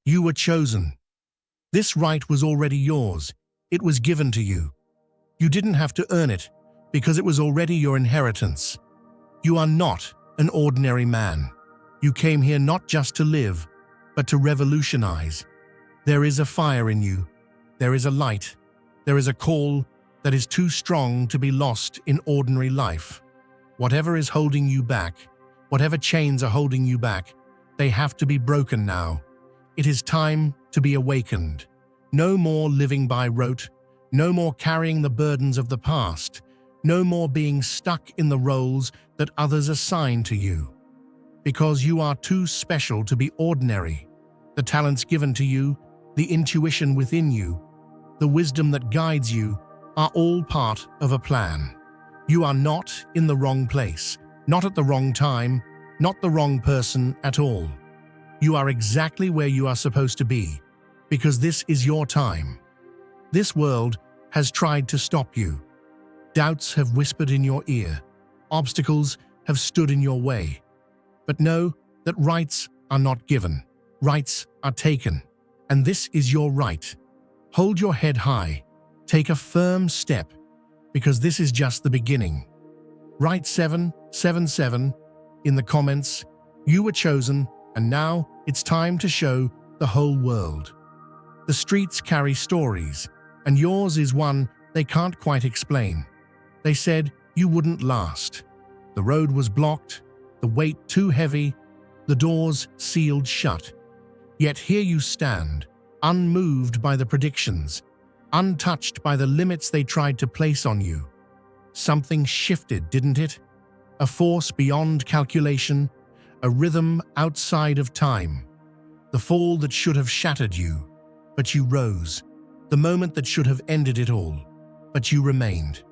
You were chosen. This right was already yours. It was given to you. You didn't have to earn it because it was already your inheritance. You are not an ordinary man. You came here not just to live, but to revolutionize. There is a fire in you. There is a light. There is a call that is too strong to be lost in ordinary life. Whatever is holding you back, whatever chains are holding you back, they have to be broken now. It is time to be awakened. No more living by rote. No more carrying the burdens of the past. No more being stuck in the roles that others assign to you. Because you are too special to be ordinary. The talents given to you, the intuition within you, the wisdom that guides you are all part of a plan. You are not in the wrong place, not at the wrong time, not the wrong person at all. You are exactly where you are supposed to be, because this is your time. This world has tried to stop you. Doubts have whispered in your ear. Obstacles have stood in your way. But know that rights are not given. Rights are taken. And this is your right. Hold your head high. Take a firm step, because this is just the beginning. Write 777 in the comments. You were chosen, and now it's time to show the whole world. The streets carry stories, and yours is one they can't quite explain. They said you wouldn't last. The road was blocked, the weight too heavy, the doors sealed shut. Yet here you stand, unmoved by the predictions, untouched by the limits they tried to place on you. Something shifted, didn't it? A force beyond calculation, a rhythm outside of time. The fall that should have shattered you, but you rose. The moment that should have ended it all, but you remained.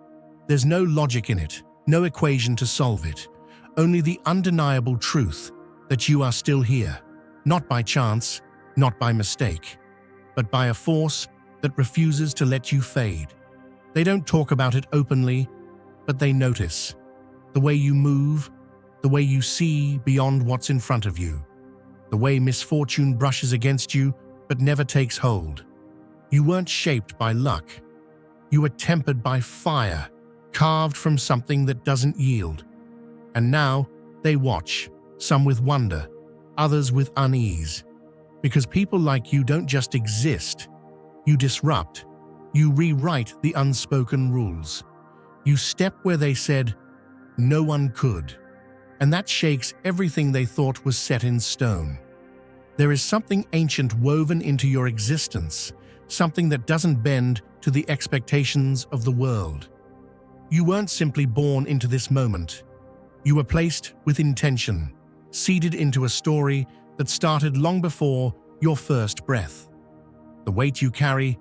There's no logic in it, no equation to solve it, only the undeniable truth that you are still here, not by chance, not by mistake, but by a force that refuses to let you fade. They don't talk about it openly, but they notice. The way you move, the way you see beyond what's in front of you, the way misfortune brushes against you but never takes hold. You weren't shaped by luck. You were tempered by fire, carved from something that doesn't yield. And now they watch, some with wonder, others with unease. Because people like you don't just exist. You disrupt. You rewrite the unspoken rules. You step where they said, no one could. And that shakes everything they thought was set in stone. There is something ancient woven into your existence, something that doesn't bend to the expectations of the world. You weren't simply born into this moment. You were placed with intention, seeded into a story that started long before your first breath. The weight you carry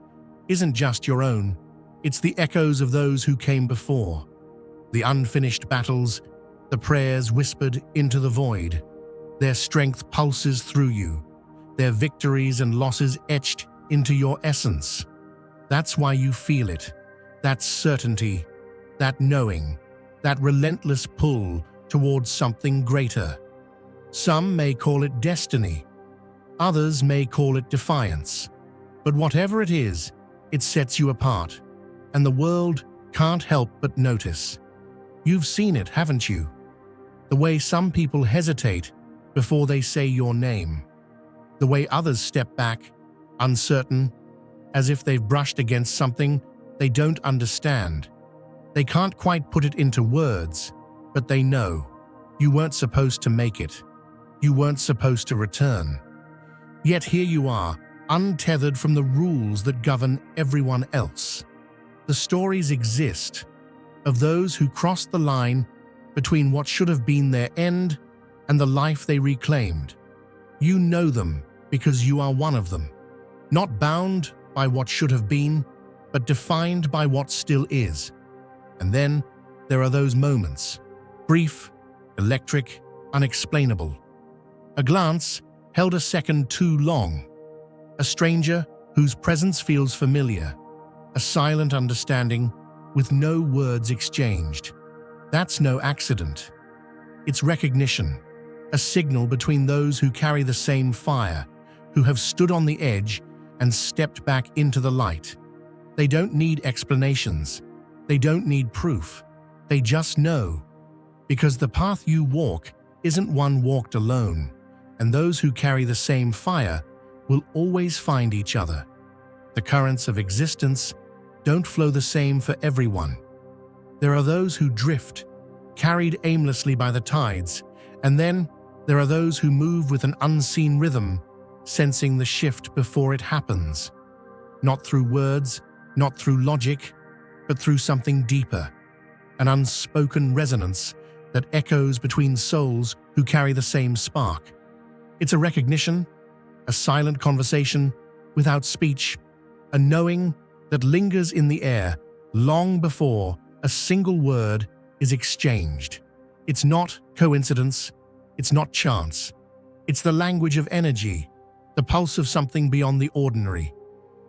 isn't just your own, it's the echoes of those who came before. The unfinished battles, the prayers whispered into the void. Their strength pulses through you, their victories and losses etched into your essence. That's why you feel it, that certainty, that knowing, that relentless pull towards something greater. Some may call it destiny, others may call it defiance. But whatever it is, it sets you apart, and the world can't help but notice. You've seen it, haven't you? The way some people hesitate before they say your name. The way others step back, uncertain, as if they've brushed against something they don't understand. They can't quite put it into words, but they know. You weren't supposed to make it. You weren't supposed to return. Yet here you are, untethered from the rules that govern everyone else. The stories exist of those who crossed the line between what should have been their end and the life they reclaimed. You know them because you are one of them, not bound by what should have been, but defined by what still is. And then there are those moments, brief, electric, unexplainable. A glance held a second too long. A stranger whose presence feels familiar. A silent understanding with no words exchanged. That's no accident. It's recognition, a signal between those who carry the same fire, who have stood on the edge and stepped back into the light. They don't need explanations. They don't need proof. They just know. Because the path you walk isn't one walked alone, and those who carry the same fire will always find each other. The currents of existence don't flow the same for everyone. There are those who drift, carried aimlessly by the tides, and then there are those who move with an unseen rhythm, sensing the shift before it happens. Not through words, not through logic, but through something deeper, an unspoken resonance that echoes between souls who carry the same spark. It's a recognition, a silent conversation without speech, a knowing that lingers in the air long before a single word is exchanged. It's not coincidence, it's not chance. It's the language of energy, the pulse of something beyond the ordinary.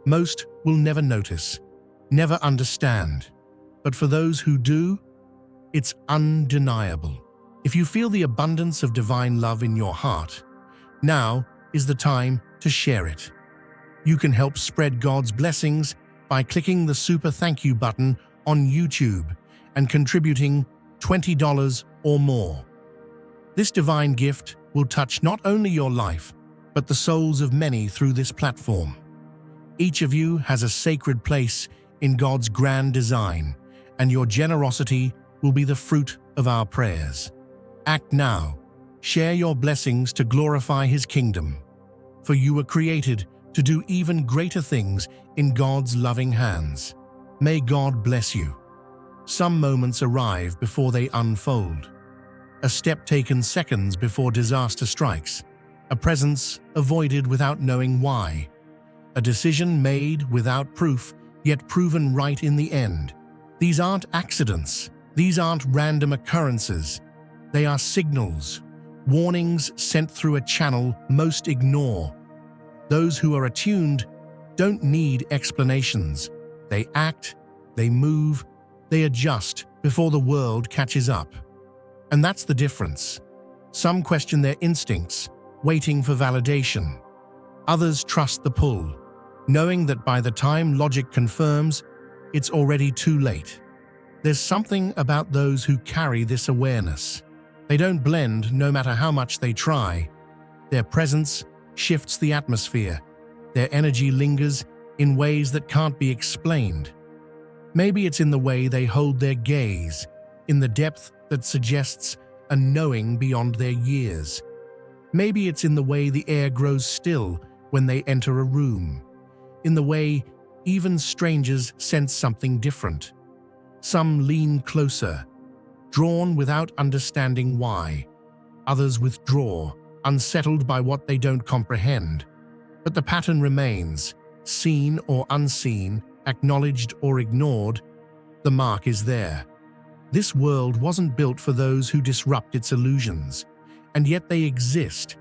Most will never notice, never understand. But for those who do, it's undeniable. If you feel the abundance of divine love in your heart, now is the time to share it. You can help spread God's blessings by clicking the super thank you button on YouTube and contributing $20 or more. This divine gift will touch not only your life, but the souls of many through this platform. Each of you has a sacred place in God's grand design, and your generosity will be the fruit of our prayers. Act now. Share your blessings to glorify His kingdom. For you were created to do even greater things in God's loving hands. May God bless you. Some moments arrive before they unfold. A step taken seconds before disaster strikes. A presence avoided without knowing why. A decision made without proof, yet proven right in the end. These aren't accidents. These aren't random occurrences. They are signals, warnings sent through a channel most ignore. Those who are attuned don't need explanations. They act, they move, they adjust before the world catches up. And that's the difference. Some question their instincts, waiting for validation. Others trust the pull, knowing that by the time logic confirms, it's already too late. There's something about those who carry this awareness. They don't blend no matter how much they try. Their presence shifts the atmosphere. Their energy lingers in ways that can't be explained. Maybe it's in the way they hold their gaze, in the depth that suggests a knowing beyond their years. Maybe it's in the way the air grows still when they enter a room, in the way even strangers sense something different. Some lean closer, drawn without understanding why. Others withdraw, unsettled by what they don't comprehend. But the pattern remains, seen or unseen, acknowledged or ignored. The mark is there. This world wasn't built for those who disrupt its illusions, and yet they exist.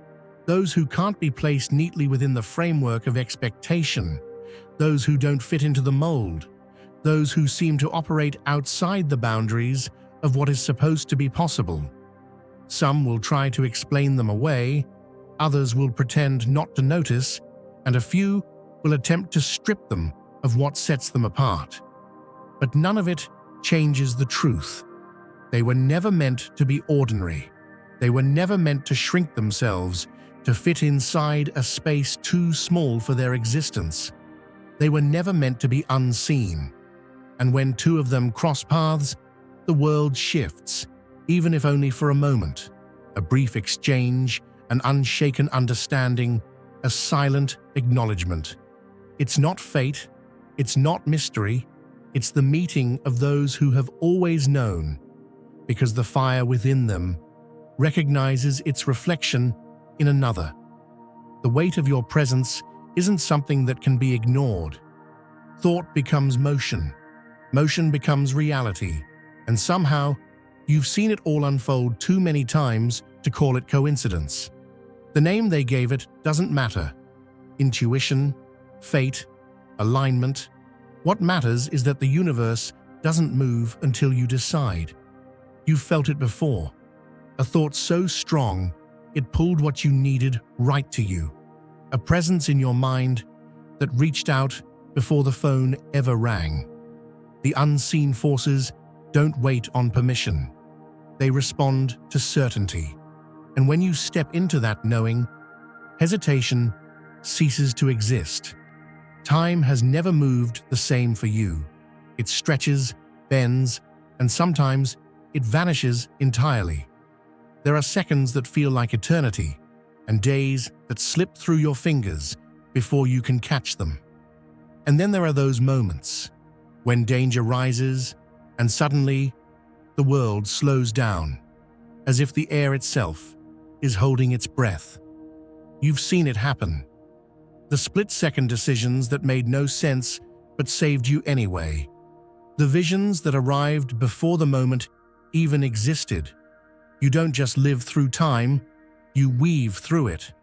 Those who can't be placed neatly within the framework of expectation, those who don't fit into the mold, those who seem to operate outside the boundaries of what is supposed to be possible. Some will try to explain them away, others will pretend not to notice, and a few will attempt to strip them of what sets them apart. But none of it changes the truth. They were never meant to be ordinary. They were never meant to shrink themselves to fit inside a space too small for their existence. They were never meant to be unseen. And when two of them cross paths, the world shifts, even if only for a moment. A brief exchange, an unshaken understanding, a silent acknowledgement. It's not fate, it's not mystery, it's the meeting of those who have always known, because the fire within them recognizes its reflection in another. The weight of your presence isn't something that can be ignored. Thought becomes motion, motion becomes reality, and somehow you've seen it all unfold too many times to call it coincidence. The name they gave it doesn't matter. Intuition, fate, alignment. What matters is that the universe doesn't move until you decide. You've felt it before. A thought so strong, it pulled what you needed right to you. a presence in your mind that reached out before the phone ever rang. The unseen forces don't wait on permission. They respond to certainty. And when you step into that knowing, hesitation ceases to exist. Time has never moved the same for you. It stretches, bends, and sometimes it vanishes entirely. There are seconds that feel like eternity, and days that slip through your fingers before you can catch them. And then there are those moments when danger rises and suddenly the world slows down, as if the air itself is holding its breath. You've seen it happen. The split-second decisions that made no sense but saved you anyway. The visions that arrived before the moment even existed. You don't just live through time, you weave through it.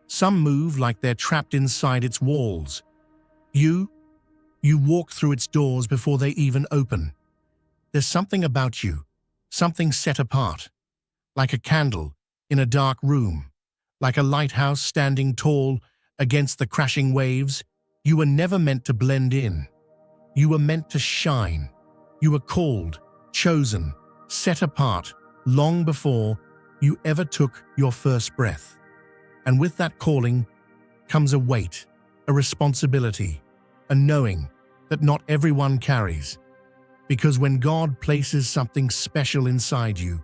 Some move like they're trapped inside its walls. You walk through its doors before they even open. There's something about you, something set apart, like a candle in a dark room, like a lighthouse standing tall against the crashing waves. You were never meant to blend in. You were meant to shine. You were called, chosen, set apart long before you ever took your first breath. And with that calling comes a weight, a responsibility, a knowing that not everyone carries. Because when God places something special inside you,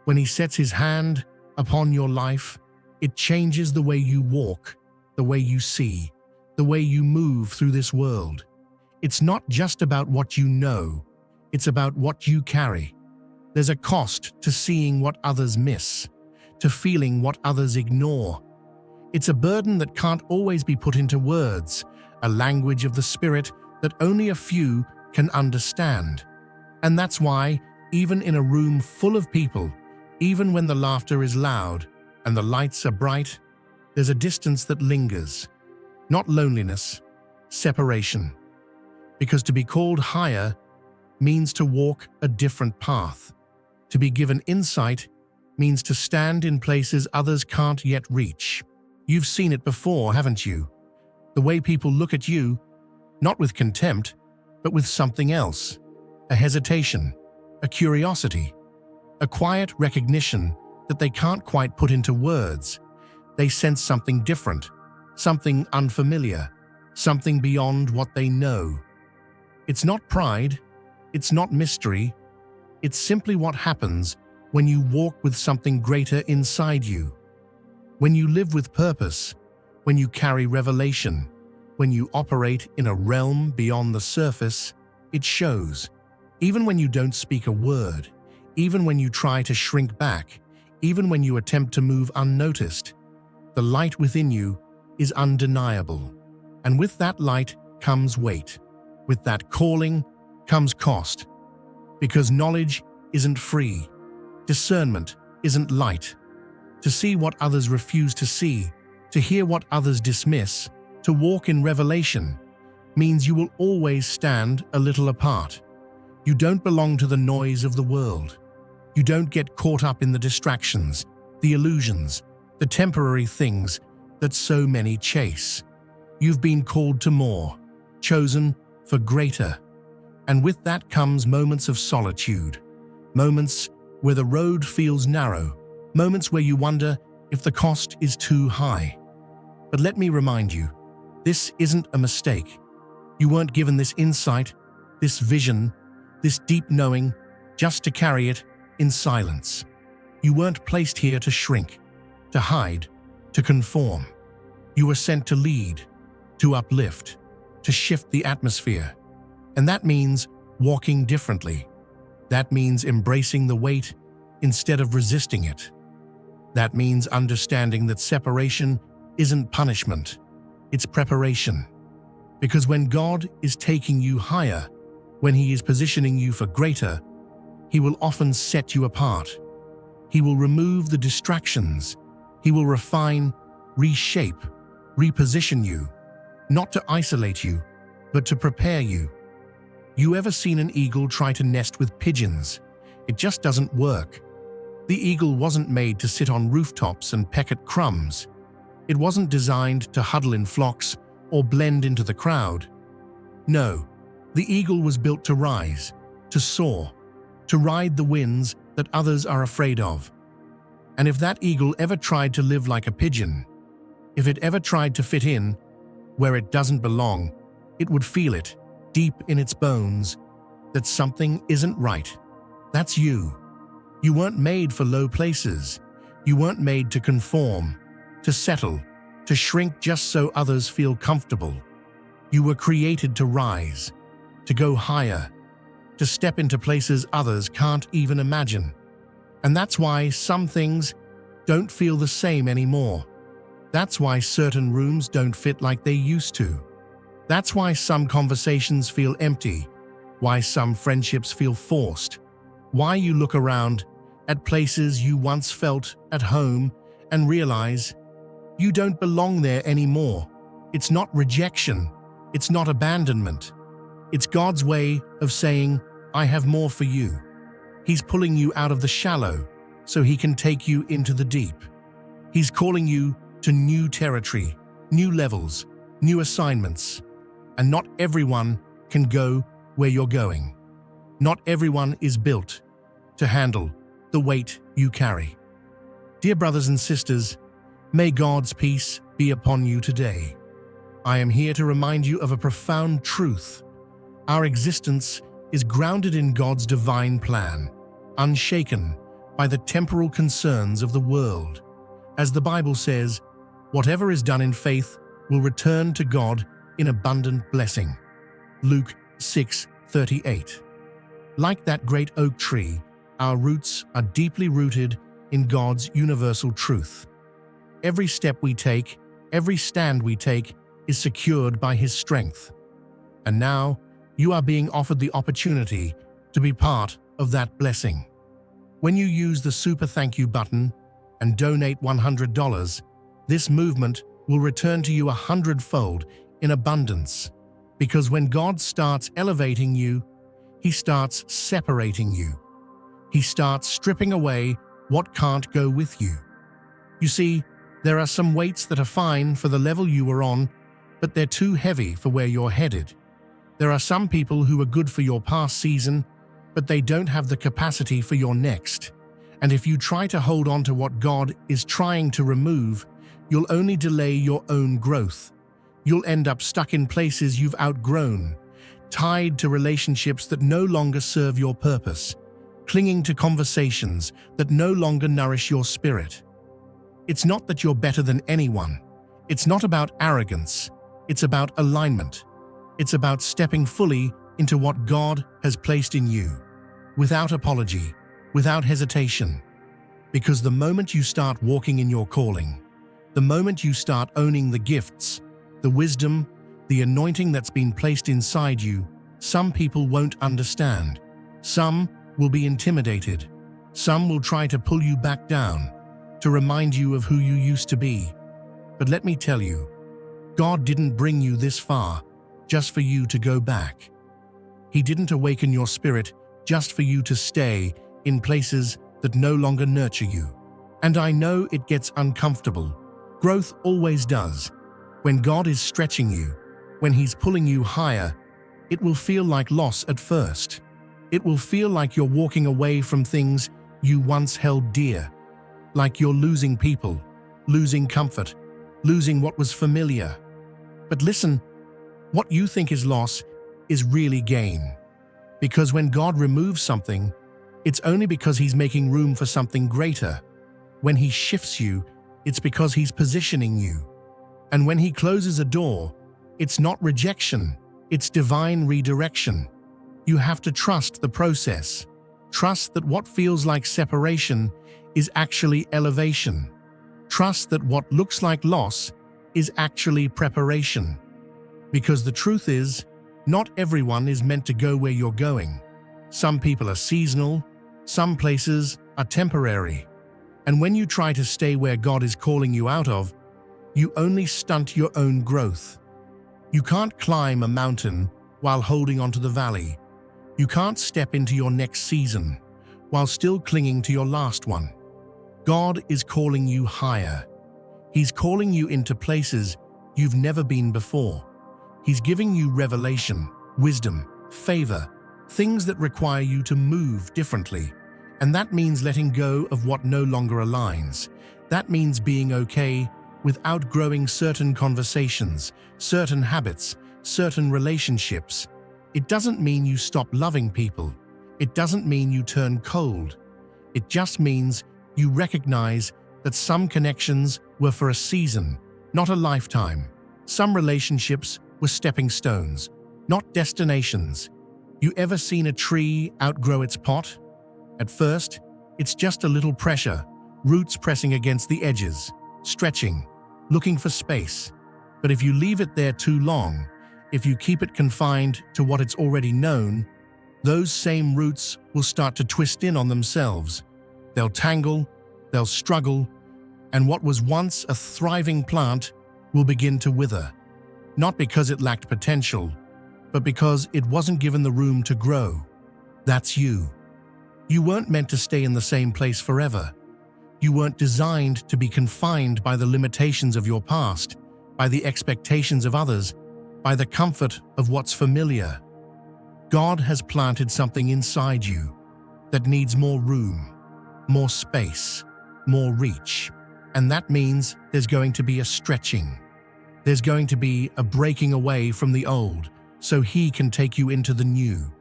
when He sets His hand upon your life, it changes the way you walk, the way you see, the way you move through this world. It's not just about what you know, it's about what you carry. There's a cost to seeing what others miss, to feeling what others ignore. It's a burden that can't always be put into words, a language of the spirit that only a few can understand. And that's why, even in a room full of people, even when the laughter is loud and the lights are bright, there's a distance that lingers. Not loneliness, separation. Because to be called higher means to walk a different path. To be given insight means to stand in places others can't yet reach. You've seen it before, haven't you? The way people look at you, not with contempt, but with something else. A hesitation, a curiosity, a quiet recognition that they can't quite put into words. They sense something different, something unfamiliar, something beyond what they know. It's not pride, it's not mystery, it's simply what happens when you walk with something greater inside you. When you live with purpose, when you carry revelation, when you operate in a realm beyond the surface, it shows. Even when you don't speak a word, even when you try to shrink back, even when you attempt to move unnoticed, the light within you is undeniable. And with that light comes weight. With that calling comes cost. Because knowledge isn't free. Discernment isn't light. To see what others refuse to see, to hear what others dismiss, to walk in revelation, means you will always stand a little apart. You don't belong to the noise of the world. You don't get caught up in the distractions, the illusions, the temporary things that so many chase. You've been called to more, chosen for greater. And with that comes moments of solitude, moments where the road feels narrow, moments where you wonder if the cost is too high. But let me remind you, this isn't a mistake. You weren't given this insight, this vision, this deep knowing, just to carry it in silence. You weren't placed here to shrink, to hide, to conform. You were sent to lead, to uplift, to shift the atmosphere. And that means walking differently. That means embracing the weight instead of resisting it. That means understanding that separation isn't punishment, it's preparation. Because when God is taking you higher, when He is positioning you for greater, He will often set you apart. He will remove the distractions. He will refine, reshape, reposition you, not to isolate you, but to prepare you. You ever seen an eagle try to nest with pigeons? It just doesn't work. The eagle wasn't made to sit on rooftops and peck at crumbs. It wasn't designed to huddle in flocks or blend into the crowd. No, the eagle was built to rise, to soar, to ride the winds that others are afraid of. And if that eagle ever tried to live like a pigeon, if it ever tried to fit in where it doesn't belong, it would feel it deep in its bones that something isn't right. That's you. You weren't made for low places. You weren't made to conform, to settle, to shrink just so others feel comfortable. You were created to rise, to go higher, to step into places others can't even imagine. And that's why some things don't feel the same anymore. That's why certain rooms don't fit like they used to. That's why some conversations feel empty, why some friendships feel forced, why you look around at places you once felt at home and realize you don't belong there anymore. It's not rejection, it's not abandonment. It's God's way of saying, I have more for you. He's pulling you out of the shallow so He can take you into the deep. He's calling you to new territory, new levels, new assignments. And not everyone can go where you're going. Not everyone is built to handle the weight you carry. Dear brothers and sisters, may God's peace be upon you today. I am here to remind you of a profound truth. Our existence is grounded in God's divine plan, unshaken by the temporal concerns of the world. As the Bible says, whatever is done in faith will return to God in abundant blessing. Luke 6:38. Like that great oak tree, our roots are deeply rooted in God's universal truth. Every step we take, every stand we take, is secured by His strength. And now, you are being offered the opportunity to be part of that blessing. When you use the Super Thank You button and donate $100, this movement will return to you 100-fold in abundance. Because when God starts elevating you, He starts separating you. He starts stripping away what can't go with you. You see, there are some weights that are fine for the level you were on, but they're too heavy for where you're headed. There are some people who are good for your past season, but they don't have the capacity for your next. And if you try to hold on to what God is trying to remove, you'll only delay your own growth. You'll end up stuck in places you've outgrown, tied to relationships that no longer serve your purpose, clinging to conversations that no longer nourish your spirit. It's not that you're better than anyone. It's not about arrogance. It's about alignment. It's about stepping fully into what God has placed in you, without apology, without hesitation. Because the moment you start walking in your calling, the moment you start owning the gifts, the wisdom, the anointing that's been placed inside you, some people won't understand. Some will be intimidated. Some will try to pull you back down, to remind you of who you used to be. But let me tell you, God didn't bring you this far just for you to go back. He didn't awaken your spirit just for you to stay in places that no longer nurture you. And I know it gets uncomfortable. Growth always does. When God is stretching you, when He's pulling you higher, it will feel like loss at first. It will feel like you're walking away from things you once held dear, like you're losing people, losing comfort, losing what was familiar. But listen, what you think is loss is really gain. Because when God removes something, it's only because He's making room for something greater. When He shifts you, it's because He's positioning you. And when He closes a door, it's not rejection, it's divine redirection. You have to trust the process. Trust that what feels like separation is actually elevation. Trust that what looks like loss is actually preparation. Because the truth is, not everyone is meant to go where you're going. Some people are seasonal, some places are temporary. And when you try to stay where God is calling you out of, you only stunt your own growth. You can't climb a mountain while holding onto the valley. You can't step into your next season while still clinging to your last one. God is calling you higher. He's calling you into places you've never been before. He's giving you revelation, wisdom, favor, things that require you to move differently. And that means letting go of what no longer aligns. That means being okay with outgrowing certain conversations, certain habits, certain relationships. It doesn't mean you stop loving people. It doesn't mean you turn cold. It just means you recognize that some connections were for a season, not a lifetime. Some relationships were stepping stones, not destinations. You ever seen a tree outgrow its pot? At first, it's just a little pressure, roots pressing against the edges, stretching, looking for space. But if you leave it there too long, if you keep it confined to what it's already known, those same roots will start to twist in on themselves. They'll tangle, they'll struggle, and what was once a thriving plant will begin to wither. Not because it lacked potential, but because it wasn't given the room to grow. That's you. You weren't meant to stay in the same place forever. You weren't designed to be confined by the limitations of your past, by the expectations of others, by the comfort of what's familiar. God has planted something inside you that needs more room, more space, more reach. And that means there's going to be a stretching. There's going to be a breaking away from the old so He can take you into the new.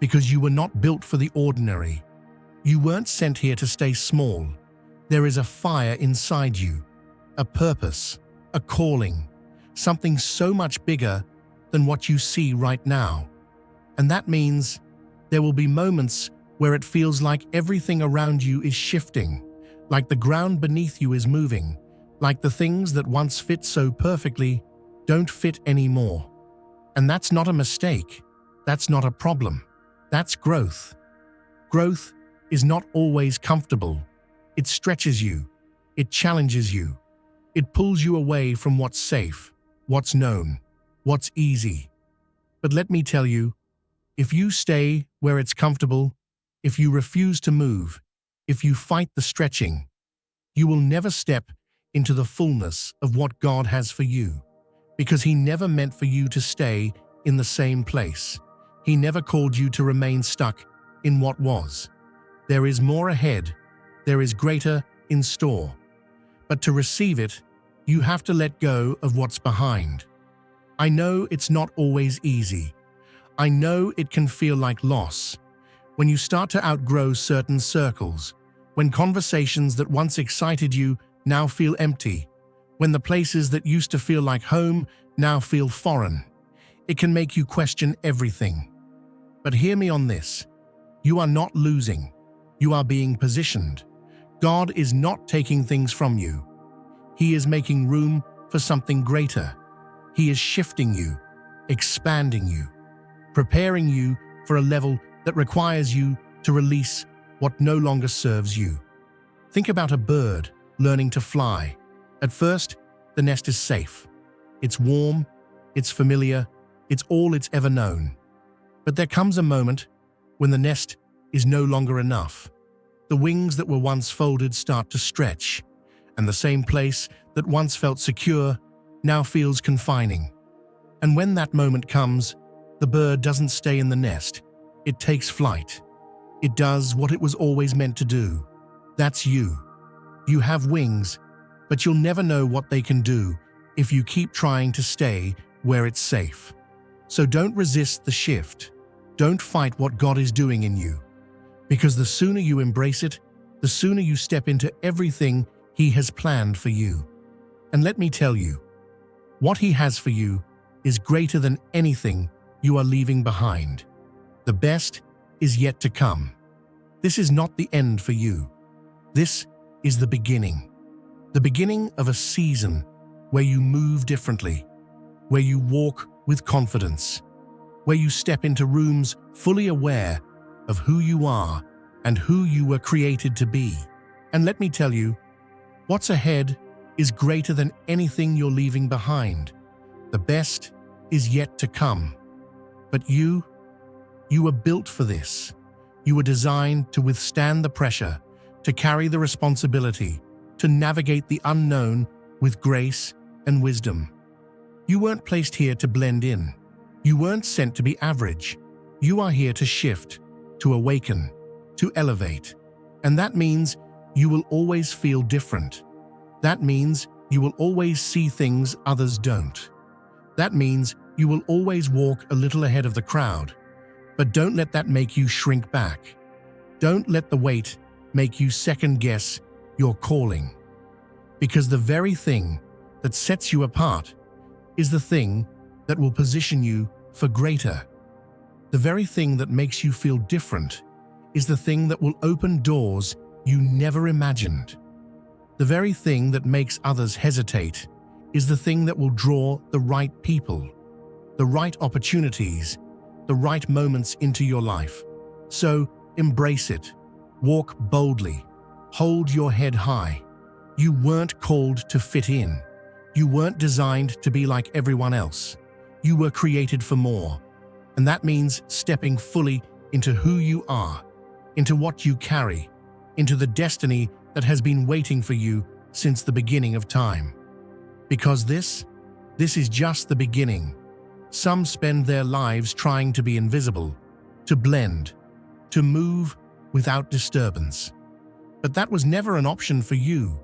Because you were not built for the ordinary. You weren't sent here to stay small. There is a fire inside you, a purpose, a calling, something so much bigger than what you see right now. And that means there will be moments where it feels like everything around you is shifting, like the ground beneath you is moving, like the things that once fit so perfectly don't fit anymore. And that's not a mistake. That's not a problem. That's growth. Growth is not always comfortable. It stretches you. It challenges you. It pulls you away from what's safe, what's known, what's easy. But let me tell you, if you stay where it's comfortable, if you refuse to move, if you fight the stretching, you will never step into the fullness of what God has for you, because He never meant for you to stay in the same place. He never called you to remain stuck in what was. There is more ahead. There is greater in store. But to receive it, you have to let go of what's behind. I know it's not always easy. I know it can feel like loss. When you start to outgrow certain circles, when conversations that once excited you now feel empty, when the places that used to feel like home now feel foreign, it can make you question everything. But hear me on this. You are not losing. You are being positioned. God is not taking things from you. He is making room for something greater. He is shifting you, expanding you, preparing you for a level that requires you to release what no longer serves you. Think about a bird learning to fly. At first, the nest is safe. It's warm, it's familiar, it's all it's ever known. But there comes a moment when the nest is no longer enough. The wings that were once folded start to stretch, and the same place that once felt secure now feels confining. And when that moment comes, the bird doesn't stay in the nest. It takes flight. It does what it was always meant to do. That's you. You have wings, but you'll never know what they can do if you keep trying to stay where it's safe. So don't resist the shift. Don't fight what God is doing in you. Because the sooner you embrace it, the sooner you step into everything He has planned for you. And let me tell you, what He has for you is greater than anything you are leaving behind. The best is yet to come. This is not the end for you. This is the beginning of a season where you move differently, where you walk with confidence, where you step into rooms fully aware of who you are and who you were created to be. And let me tell you, what's ahead is greater than anything you're leaving behind. The best is yet to come. But you were built for this. You were designed to withstand the pressure, to carry the responsibility, to navigate the unknown with grace and wisdom. You weren't placed here to blend in. You weren't sent to be average. You are here to shift, to awaken, to elevate. And that means you will always feel different. That means you will always see things others don't. That means you will always walk a little ahead of the crowd. But don't let that make you shrink back. Don't let the weight make you second-guess your calling. Because the very thing that sets you apart is the thing that will position you for greater. The very thing that makes you feel different is the thing that will open doors you never imagined. The very thing that makes others hesitate is the thing that will draw the right people, the right opportunities, the right moments into your life. So embrace it. Walk boldly. Hold your head high. You weren't called to fit in. You weren't designed to be like everyone else. You were created for more. And that means stepping fully into who you are, into what you carry, into the destiny that has been waiting for you since the beginning of time. Because this is just the beginning. Some spend their lives trying to be invisible, to blend, to move without disturbance. But that was never an option for you.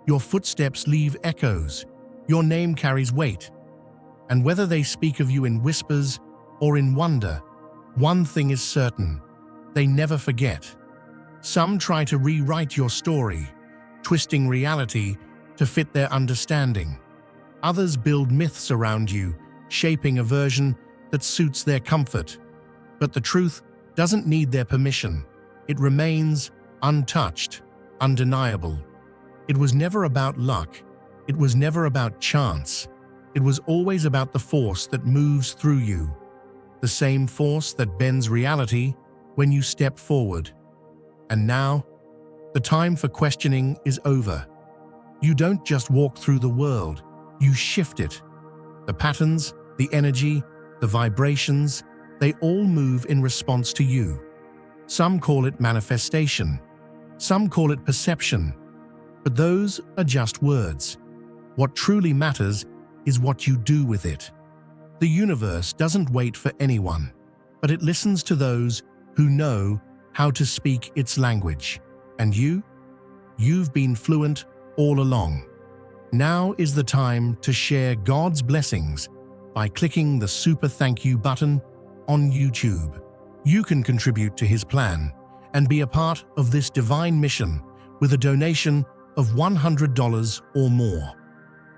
Your footsteps leave echoes. Your name carries weight. And whether they speak of you in whispers or in wonder, one thing is certain: they never forget. Some try to rewrite your story, twisting reality to fit their understanding. Others build myths around you, shaping a version that suits their comfort. But the truth doesn't need their permission. It remains untouched, undeniable. It was never about luck. It was never about chance. It was always about the force that moves through you, the same force that bends reality when you step forward. And now, the time for questioning is over. You don't just walk through the world, you shift it. The patterns, the energy, the vibrations, they all move in response to you. Some call it manifestation. Some call it perception. But those are just words. What truly matters is what you do with it. The universe doesn't wait for anyone, but it listens to those who know how to speak its language. And you've been fluent all along. Now is the time to share God's blessings by clicking the super thank you button on YouTube. You can contribute to His plan and be a part of this divine mission with a donation of $100 or more.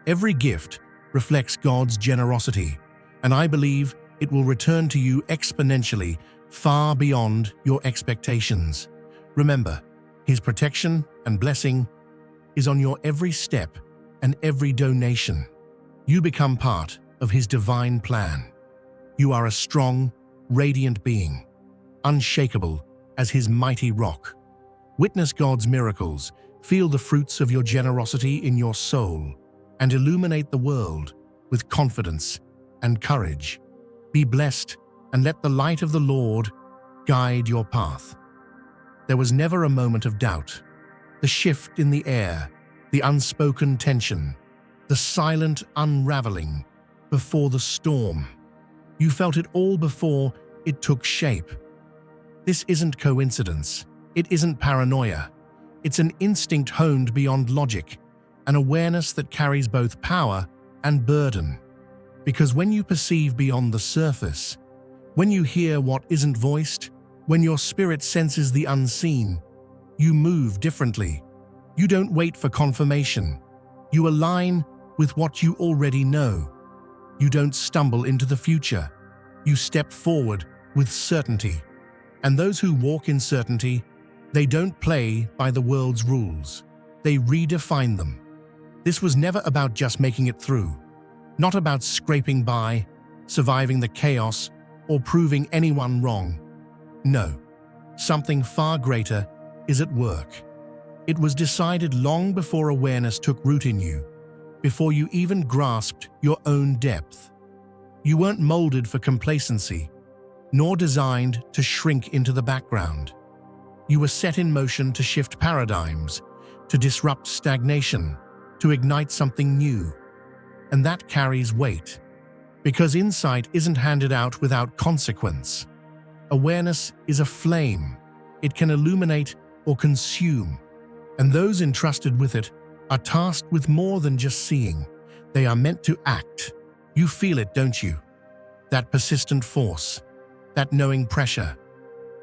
Every gift reflects God's generosity, and I believe it will return to you exponentially, far beyond your expectations. Remember, His protection and blessing is on your every step and every donation. You become part of His divine plan. You are a strong, radiant being, unshakable as His mighty rock. Witness God's miracles, feel the fruits of your generosity in your soul, and illuminate the world with confidence and courage. Be blessed and let the light of the Lord guide your path. There was never a moment of doubt. The shift in the air, the unspoken tension, the silent unraveling before the storm. You felt it all before it took shape. This isn't coincidence. It isn't paranoia. It's an instinct honed beyond logic, an awareness that carries both power and burden. Because when you perceive beyond the surface, when you hear what isn't voiced, when your spirit senses the unseen, you move differently. You don't wait for confirmation. You align with what you already know. You don't stumble into the future. You step forward with certainty. And those who walk in certainty, they don't play by the world's rules. They redefine them. This was never about just making it through, not about scraping by, surviving the chaos, or proving anyone wrong. No, something far greater is at work. It was decided long before awareness took root in you, before you even grasped your own depth. You weren't molded for complacency, nor designed to shrink into the background. You were set in motion to shift paradigms, to disrupt stagnation, to ignite something new. And that carries weight, because insight isn't handed out without consequence. Awareness is a flame. It can illuminate or consume, and those entrusted with it are tasked with more than just seeing. They are meant to act. You feel it, don't you? That persistent force, that knowing pressure.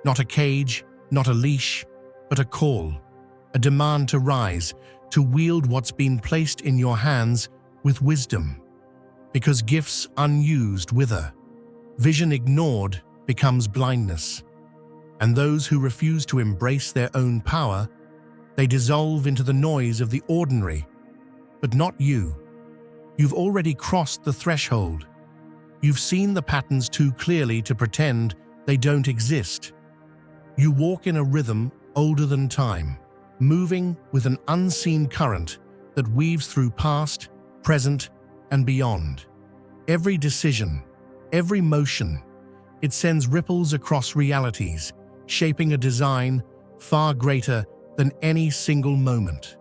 Not a cage, not a leash, but a call, a demand to rise, to wield what's been placed in your hands with wisdom. Because gifts unused wither. Vision ignored becomes blindness. And those who refuse to embrace their own power, they dissolve into the noise of the ordinary. But not you. You've already crossed the threshold. You've seen the patterns too clearly to pretend they don't exist. You walk in a rhythm older than time, moving with an unseen current that weaves through past, present, and beyond. Every decision, every motion, it sends ripples across realities, shaping a design far greater than any single moment.